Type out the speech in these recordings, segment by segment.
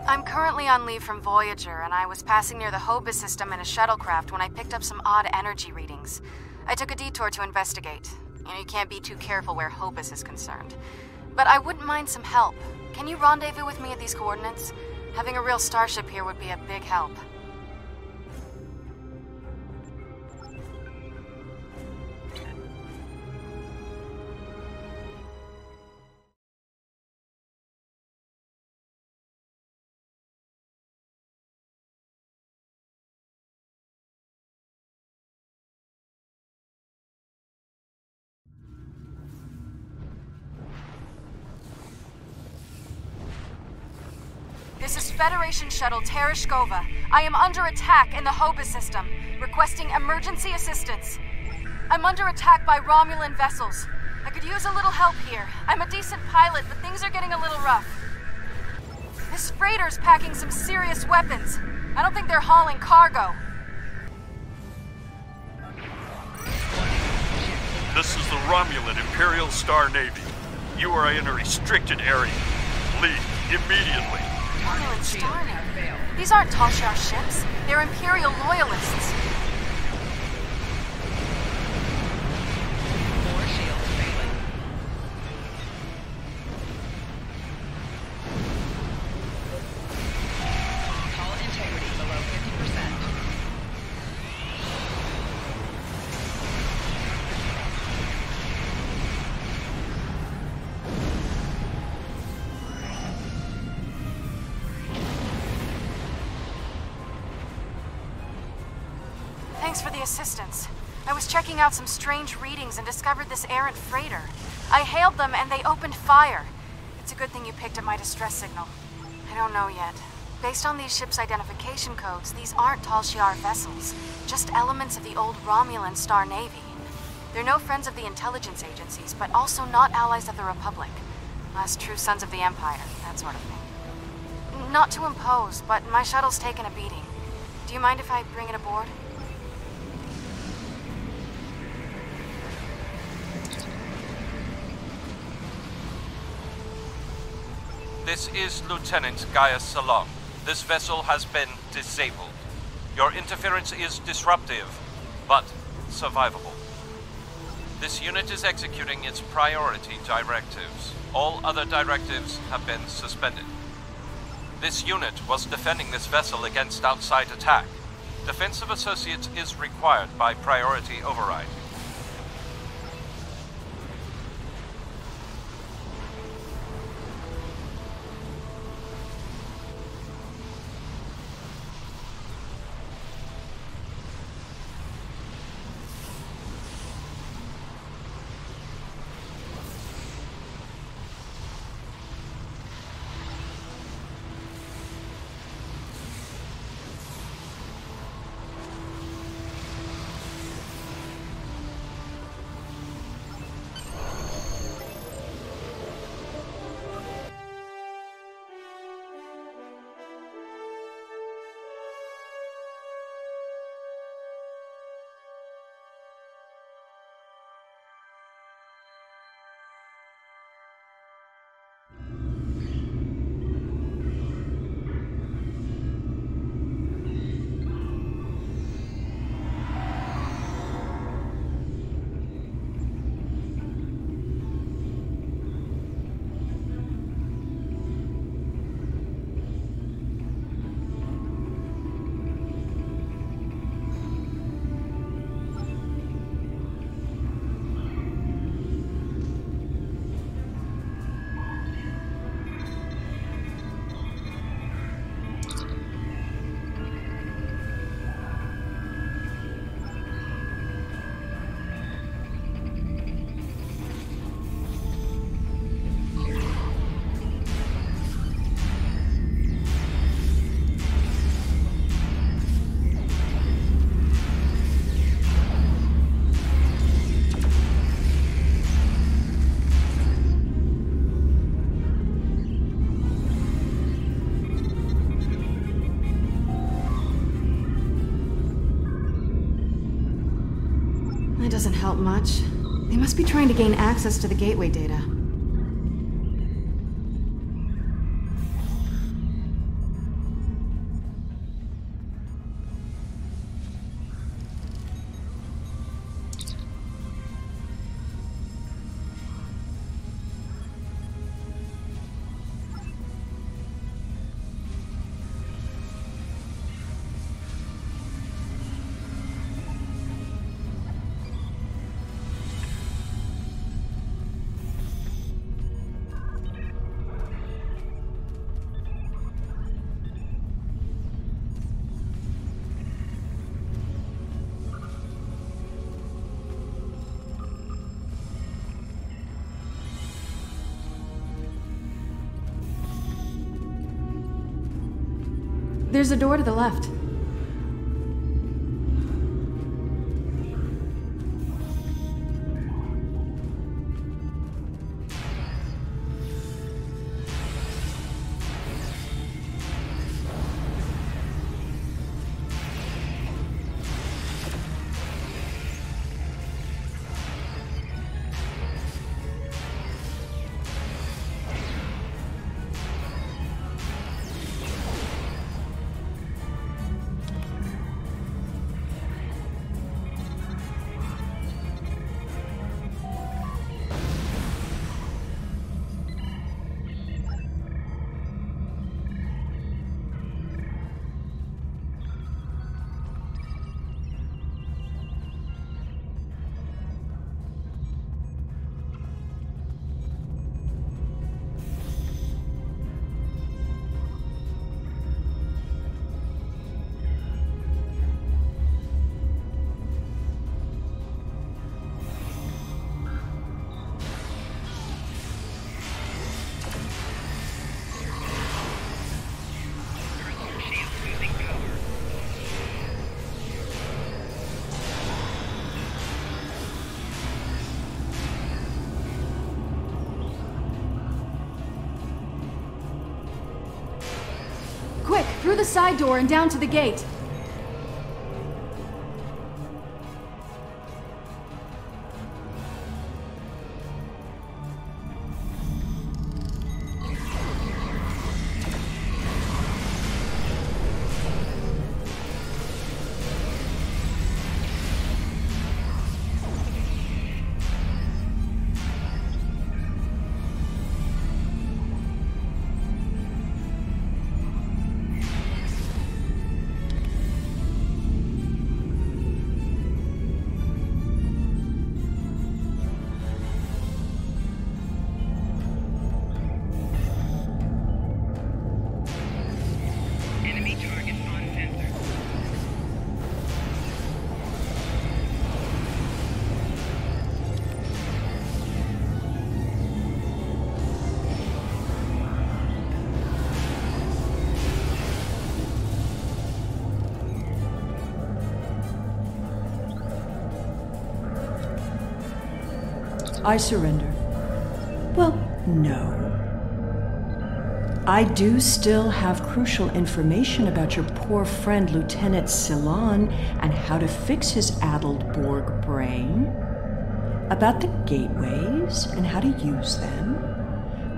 I'm currently on leave from Voyager, and I was passing near the Hobus system in a shuttlecraft when I picked up some odd energy readings. I took a detour to investigate. You can't be too careful where Hobus is concerned. But I wouldn't mind some help. Can you rendezvous with me at these coordinates? Having a real starship here would be a big help. This is Federation Shuttle Tereshkova. I am under attack in the Hobus system, requesting emergency assistance. I'm under attack by Romulan vessels. I could use a little help here. I'm a decent pilot, but things are getting a little rough. This freighter's packing some serious weapons. I don't think they're hauling cargo. This is the Romulan Imperial Star Navy. You are in a restricted area. Leave immediately. Romulan Star Navy? These aren't Tal-Shiar ships. They're Imperial loyalists. More shields failing. Hull integrity below 50%. Thanks for the assistance. I was checking out some strange readings and discovered this errant freighter. I hailed them and they opened fire. It's a good thing you picked up my distress signal. I don't know yet. Based on these ships' identification codes, these aren't Tal-Shiar vessels, just elements of the old Romulan Star Navy. They're no friends of the intelligence agencies, but also not allies of the Republic. Last true sons of the Empire, that sort of thing. Not to impose, but my shuttle's taken a beating. Do you mind if I bring it aboard? This is Lieutenant Gaius Salon. This vessel has been disabled. Your interference is disruptive, but survivable. This unit is executing its priority directives. All other directives have been suspended. This unit was defending this vessel against outside attack. Defense of associates is required by priority override. That doesn't help much. They must be trying to gain access to the gateway data. There's a door to the left. Quick, through the side door and down to the gate. I surrender. Well, no. I do still have crucial information about your poor friend Lieutenant Ceylon and how to fix his addled Borg brain. About the gateways and how to use them.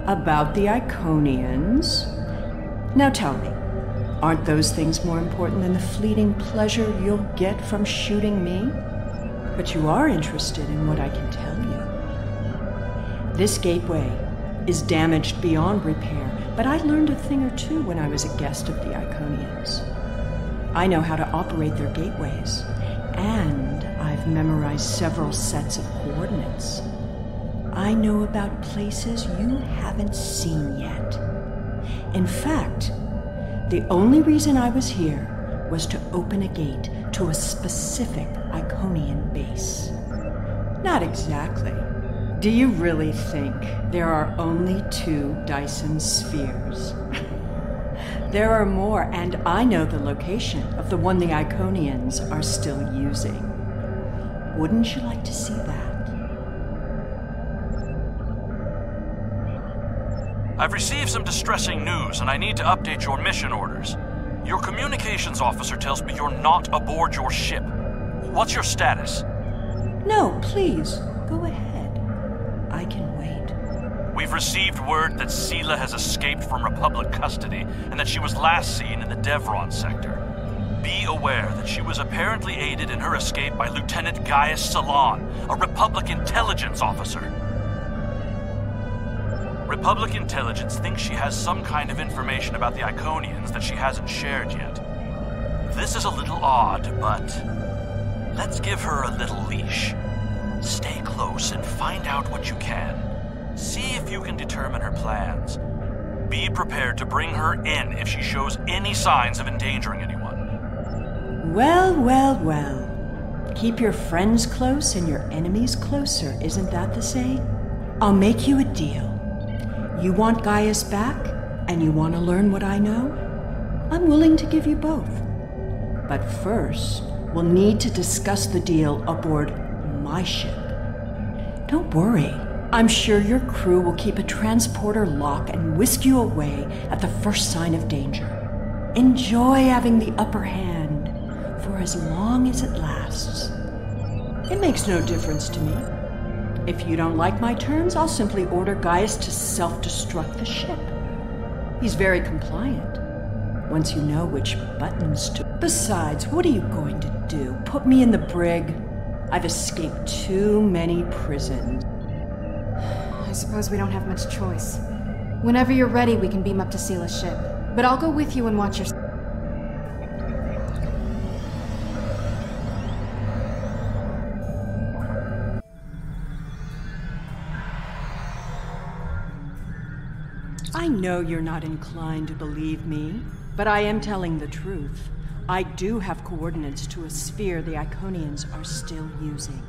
About the Iconians. Now tell me, aren't those things more important than the fleeting pleasure you'll get from shooting me? But you are interested in what I can tell you. This gateway is damaged beyond repair, but I learned a thing or two when I was a guest of the Iconians. I know how to operate their gateways, and I've memorized several sets of coordinates. I know about places you haven't seen yet. In fact, the only reason I was here was to open a gate to a specific Iconian base. Not exactly. Do you really think there are only 2 Dyson spheres? There are more, and I know the location of the one the Iconians are still using. Wouldn't you like to see that? I've received some distressing news, and I need to update your mission orders. Your communications officer tells me you're not aboard your ship. What's your status? No, please, go ahead. I can wait. We've received word that Sela has escaped from Republic custody and that she was last seen in the Devron sector. Be aware that she was apparently aided in her escape by Lieutenant Gaius Ceylon, a Republic intelligence officer. Republic intelligence thinks she has some kind of information about the Iconians that she hasn't shared yet. This is a little odd, but let's give her a little leash. Stay close and find out what you can. See if you can determine her plans. Be prepared to bring her in if she shows any signs of endangering anyone. Well, well, well. Keep your friends close and your enemies closer, isn't that the saying? I'll make you a deal. You want Gaius back, and you want to learn what I know? I'm willing to give you both. But first, we'll need to discuss the deal aboard my ship. Don't worry. I'm sure your crew will keep a transporter lock and whisk you away at the first sign of danger. Enjoy having the upper hand for as long as it lasts. It makes no difference to me. If you don't like my terms, I'll simply order Gaius to self-destruct the ship. He's very compliant, once you know which buttons to... Besides, what are you going to do? Put me in the brig? I've escaped too many prisons. I suppose we don't have much choice. Whenever you're ready, we can beam up to Sela's ship. But I'll go with you and watch your... I know you're not inclined to believe me, but I am telling the truth. I do have coordinates to a sphere the Iconians are still using.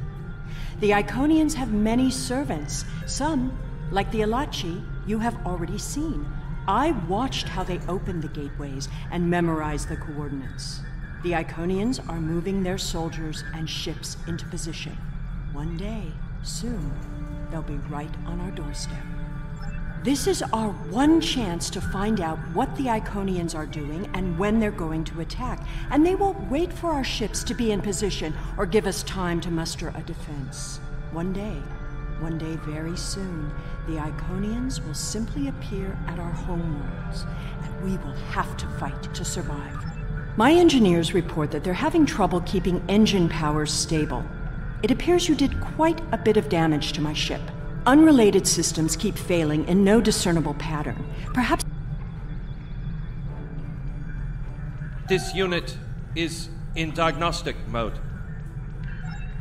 The Iconians have many servants. Some, like the Alachi, you have already seen. I watched how they opened the gateways and memorized the coordinates. The Iconians are moving their soldiers and ships into position. One day, soon, they'll be right on our doorstep. This is our one chance to find out what the Iconians are doing and when they're going to attack, and they won't wait for our ships to be in position or give us time to muster a defense. One day very soon, the Iconians will simply appear at our homeworlds, and we will have to fight to survive. My engineers report that they're having trouble keeping engine powers stable. It appears you did quite a bit of damage to my ship. Unrelated systems keep failing in no discernible pattern. Perhaps... This unit is in diagnostic mode.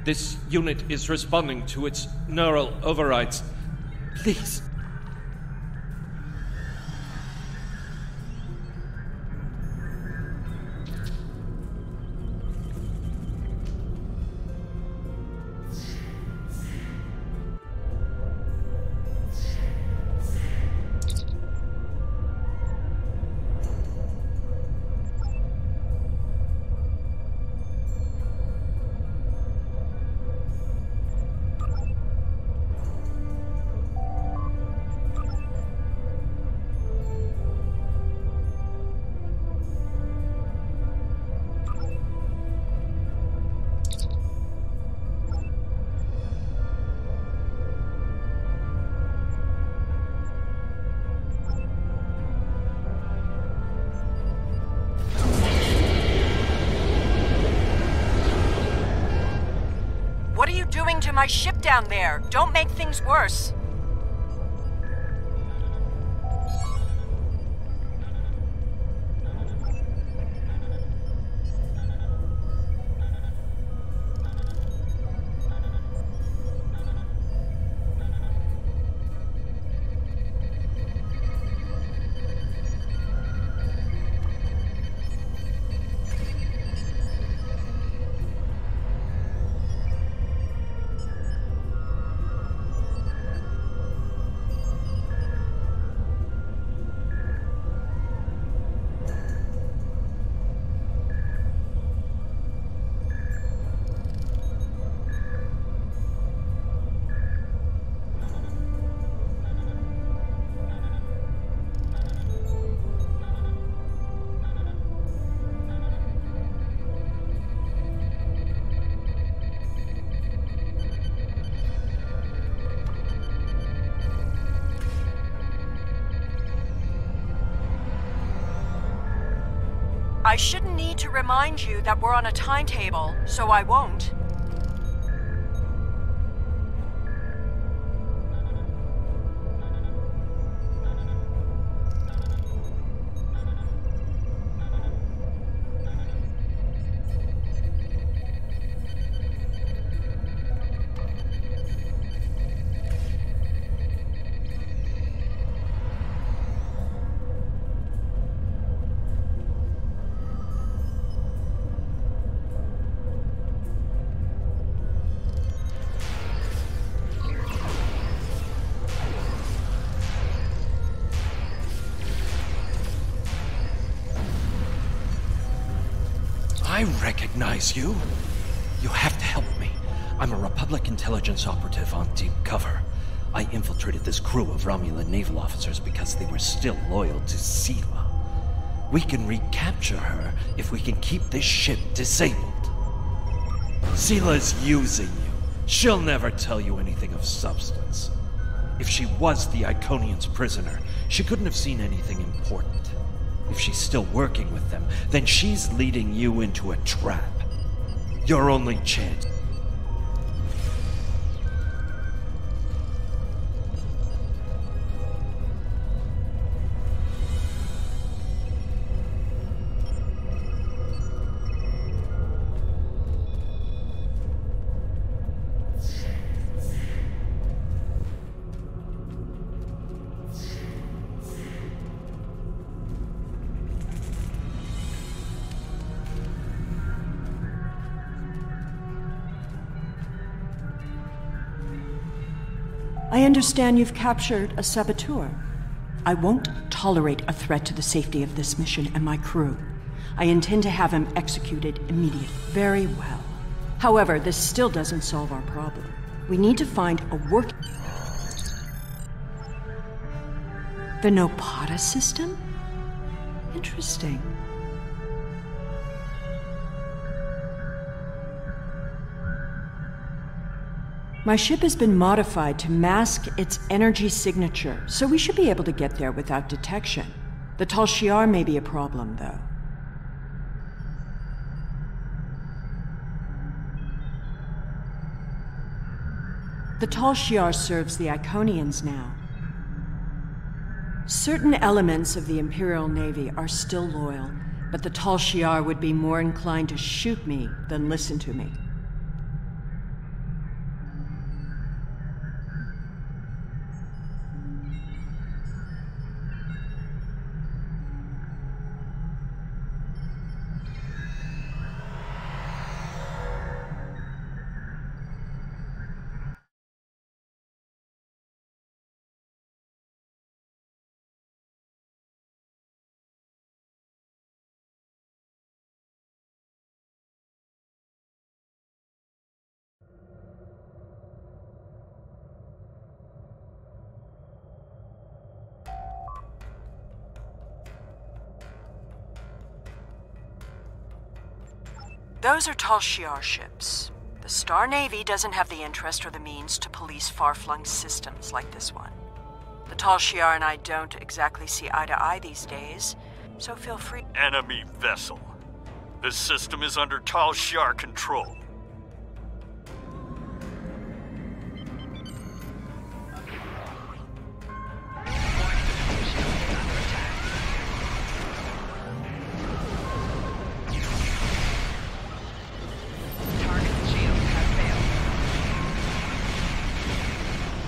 This unit is responding to its neural overrides. Please. What are you doing to my ship down there? Don't make things worse. I shouldn't need to remind you that we're on a timetable, so I won't. I recognize you. You have to help me. I'm a Republic intelligence operative on deep cover. I infiltrated this crew of Romulan naval officers because they were still loyal to Sela. We can recapture her if we can keep this ship disabled. Sela's using you. She'll never tell you anything of substance. If she was the Iconian's prisoner, she couldn't have seen anything important. If she's still working with them, then she's leading you into a trap. Your only chance. I understand you've captured a saboteur. I won't tolerate a threat to the safety of this mission and my crew. I intend to have him executed immediately. Very well. However, this still doesn't solve our problem. We need to find a work... The Nopata system? Interesting. My ship has been modified to mask its energy signature, so we should be able to get there without detection. The Tal Shiar may be a problem, though. The Tal Shiar serves the Iconians now. Certain elements of the Imperial Navy are still loyal, but the Tal Shiar would be more inclined to shoot me than listen to me. Those are Tal Shiar ships. The Star Navy doesn't have the interest or the means to police far-flung systems like this one. The Tal Shiar and I don't exactly see eye to eye these days, so feel free... Enemy vessel. This system is under Tal Shiar control.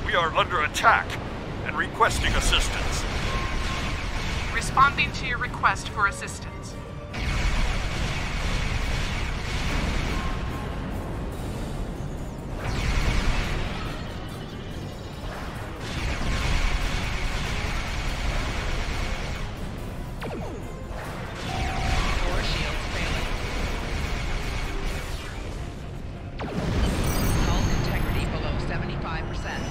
We are under attack and requesting assistance. Responding to your request for assistance. Core shields failing. Hull integrity below 75%.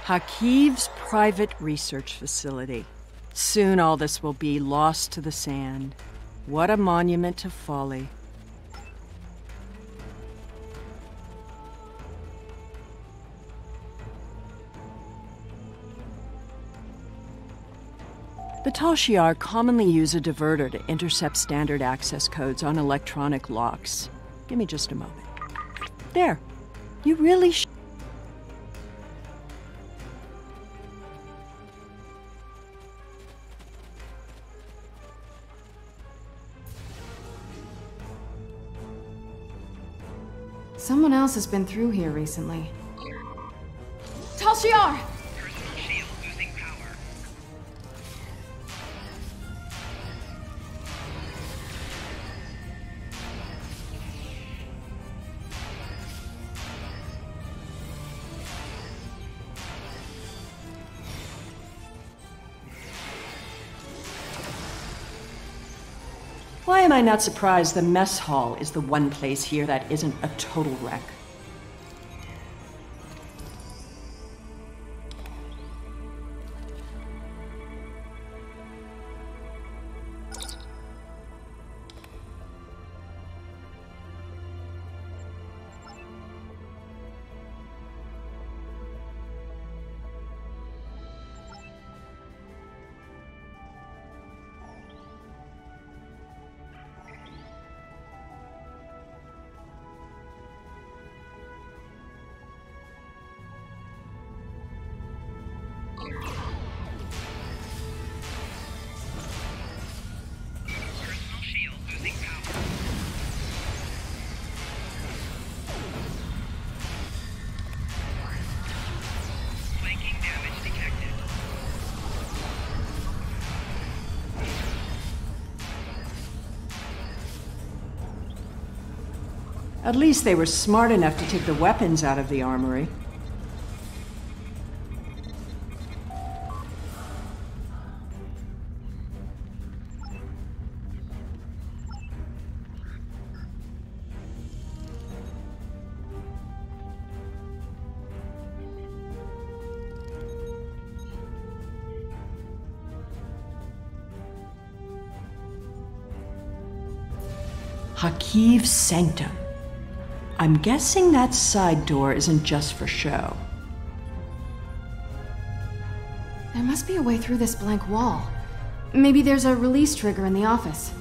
Hakiv's private research facility. Soon all this will be lost to the sand. What a monument to folly. The Tal Shiar commonly use a diverter to intercept standard access codes on electronic locks. Give me just a moment. There. You really Someone else has been through here recently. Talshiar! Personal shield losing power. Why am I not surprised the mess hall is the one place here that isn't a total wreck? Personal shield losing power. Flanking damage detected. At least they were smart enough to take the weapons out of the armory. Hakiv's Sanctum. I'm guessing that side door isn't just for show. There must be a way through this blank wall. Maybe there's a release trigger in the office.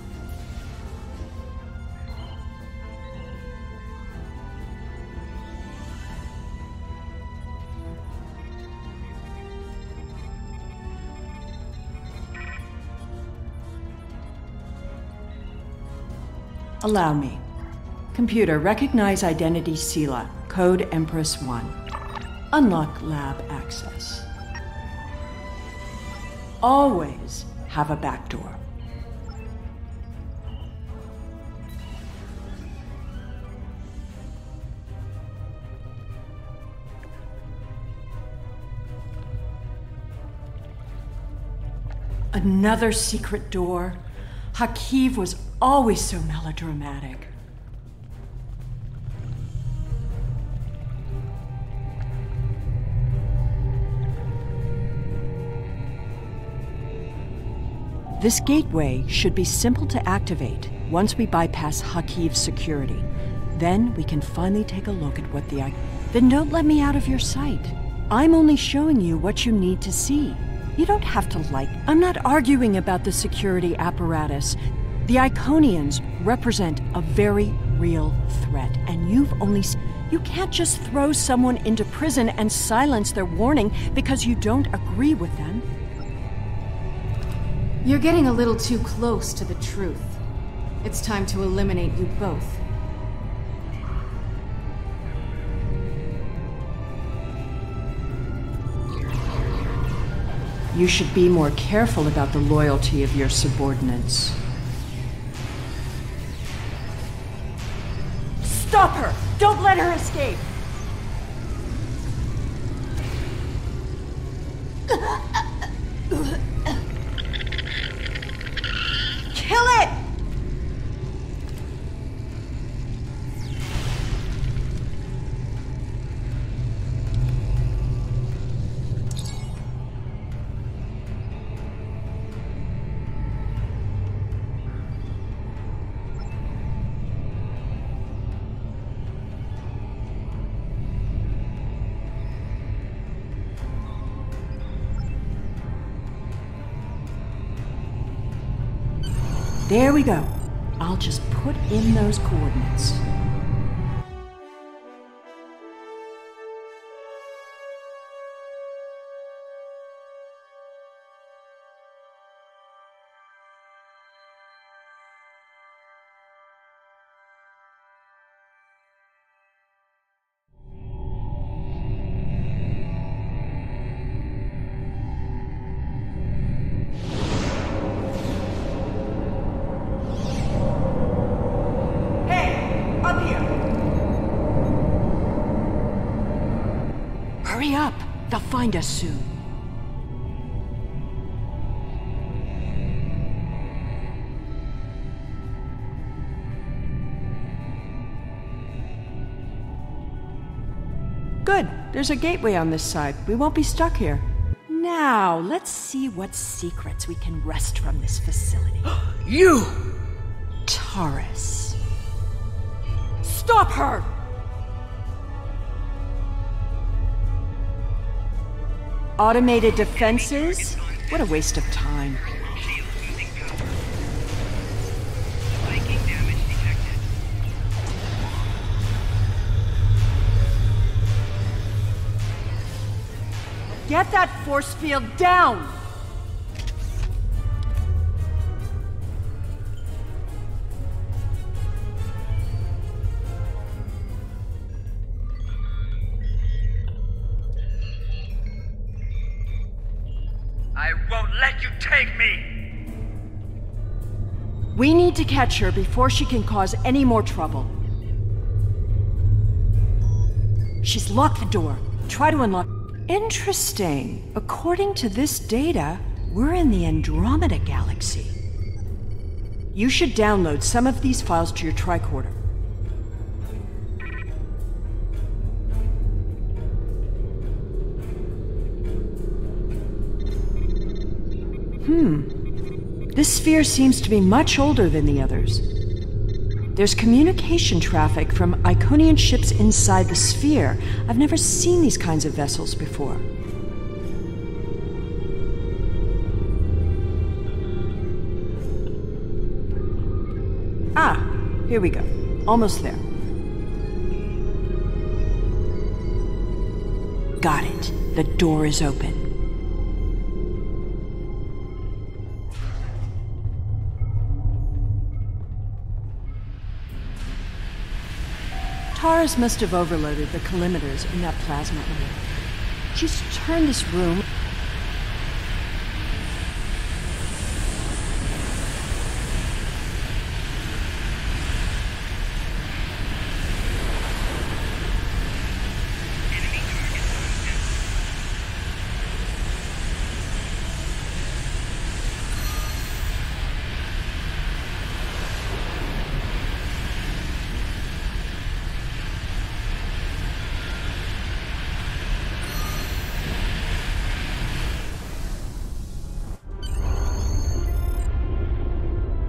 Allow me. Computer, recognize identity Sela, code Empress 1. Unlock lab access. Always have a backdoor. Another secret door. Hakiv was always so melodramatic. This gateway should be simple to activate once we bypass Hakiv's security. Then we can finally take a look at what the Then don't let me out of your sight. I'm only showing you what you need to see. You don't have to like. I'm not arguing about the security apparatus. The Iconians represent a very real threat, and you can't just throw someone into prison and silence their warning because you don't agree with them. You're getting a little too close to the truth. It's time to eliminate you both. You should be more careful about the loyalty of your subordinates. Stop her! Don't let her escape! Kill it! There we go. I'll just put in those coordinates. Hurry up! They'll find us soon. Good. There's a gateway on this side. We won't be stuck here. Now, let's see what secrets we can wrest from this facility. You! Taurus. Stop her! Automated defenses? What a waste of time. Shield losing power. Spiking damage detected. Get that force field down! I won't let you take me! We need to catch her before she can cause any more trouble. She's locked the door. Try to unlock. Interesting. According to this data, we're in the Andromeda Galaxy. You should download some of these files to your tricorder. This sphere seems to be much older than the others. There's communication traffic from Iconian ships inside the sphere. I've never seen these kinds of vessels before. Ah, here we go. Almost there. Got it. The door is open. Taurus must have overloaded the collimators in that plasma array. She's turned this room.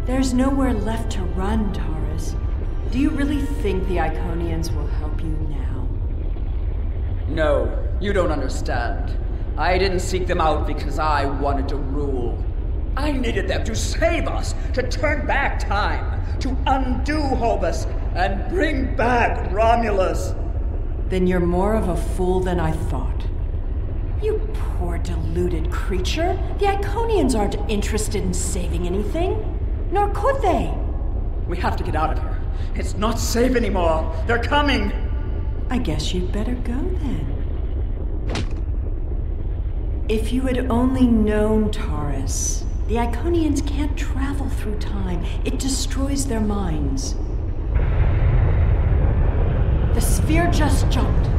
There's nowhere left to run, Taurus. Do you really think the Iconians will help you now? No, you don't understand. I didn't seek them out because I wanted to rule. I needed them to save us, to turn back time, to undo Hobus, and bring back Romulus. Then you're more of a fool than I thought. You poor deluded creature. The Iconians aren't interested in saving anything. Nor could they. We have to get out of here. It's not safe anymore. They're coming. I guess you'd better go then. If you had only known, Taurus, the Iconians can't travel through time. It destroys their minds. The sphere just jumped.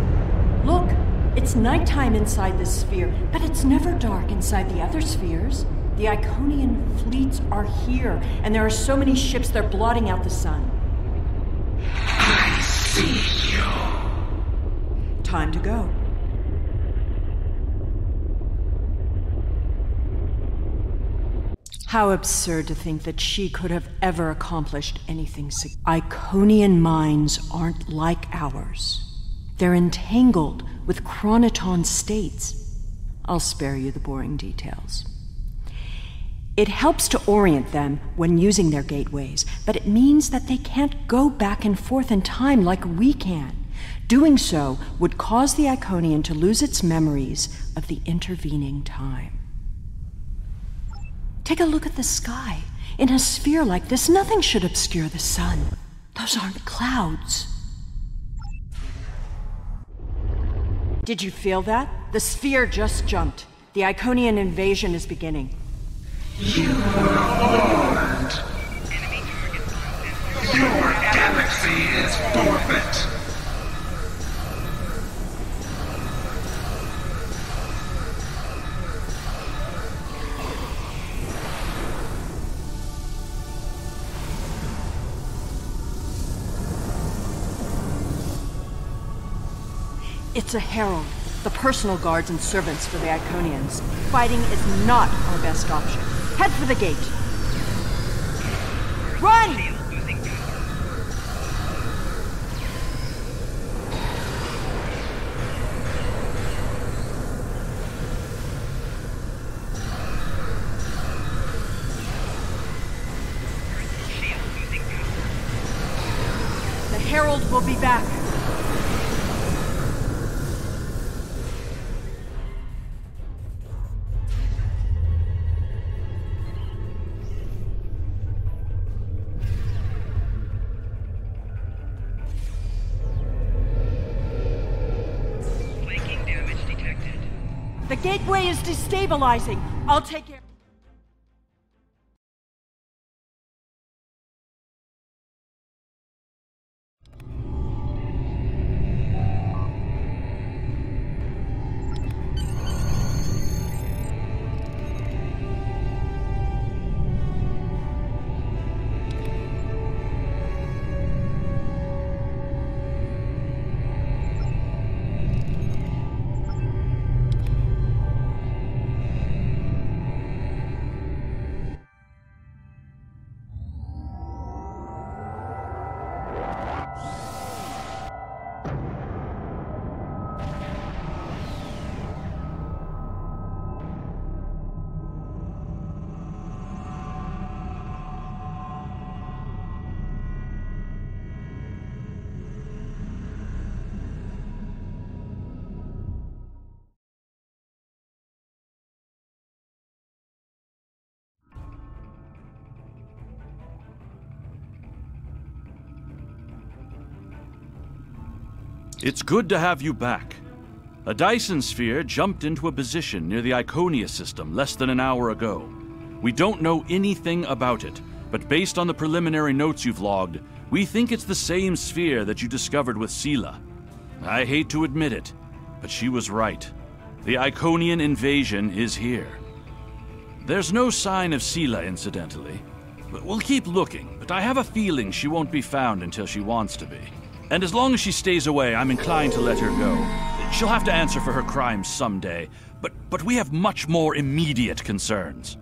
Look, it's nighttime inside this sphere, but it's never dark inside the other spheres. The Iconian fleets are here, and there are so many ships they're blotting out the sun. I see you. Time to go. How absurd to think that she could have ever accomplished anything. Iconian minds aren't like ours. They're entangled with chronoton states. I'll spare you the boring details. It helps to orient them when using their gateways, but it means that they can't go back and forth in time like we can. Doing so would cause the Iconian to lose its memories of the intervening time. Take a look at the sky. In a sphere like this, nothing should obscure the sun. Those aren't clouds. Did you feel that? The sphere just jumped. The Iconian invasion is beginning. You were warned. Your galaxy is forfeit. It's a herald. The personal guards and servants for the Iconians. Fighting is not our best option. Head for the gate. Run! Shield losing power. Shield losing power. The herald will be back. Flanking damage detected. The gateway is destabilizing. I'll take care. It's good to have you back. A Dyson sphere jumped into a position near the Iconian system less than an hour ago. We don't know anything about it, but based on the preliminary notes you've logged, we think it's the same sphere that you discovered with Sela. I hate to admit it, but she was right. The Iconian invasion is here. There's no sign of Sela, incidentally. We'll keep looking, but I have a feeling she won't be found until she wants to be. And as long as she stays away, I'm inclined to let her go. She'll have to answer for her crimes someday, but we have much more immediate concerns.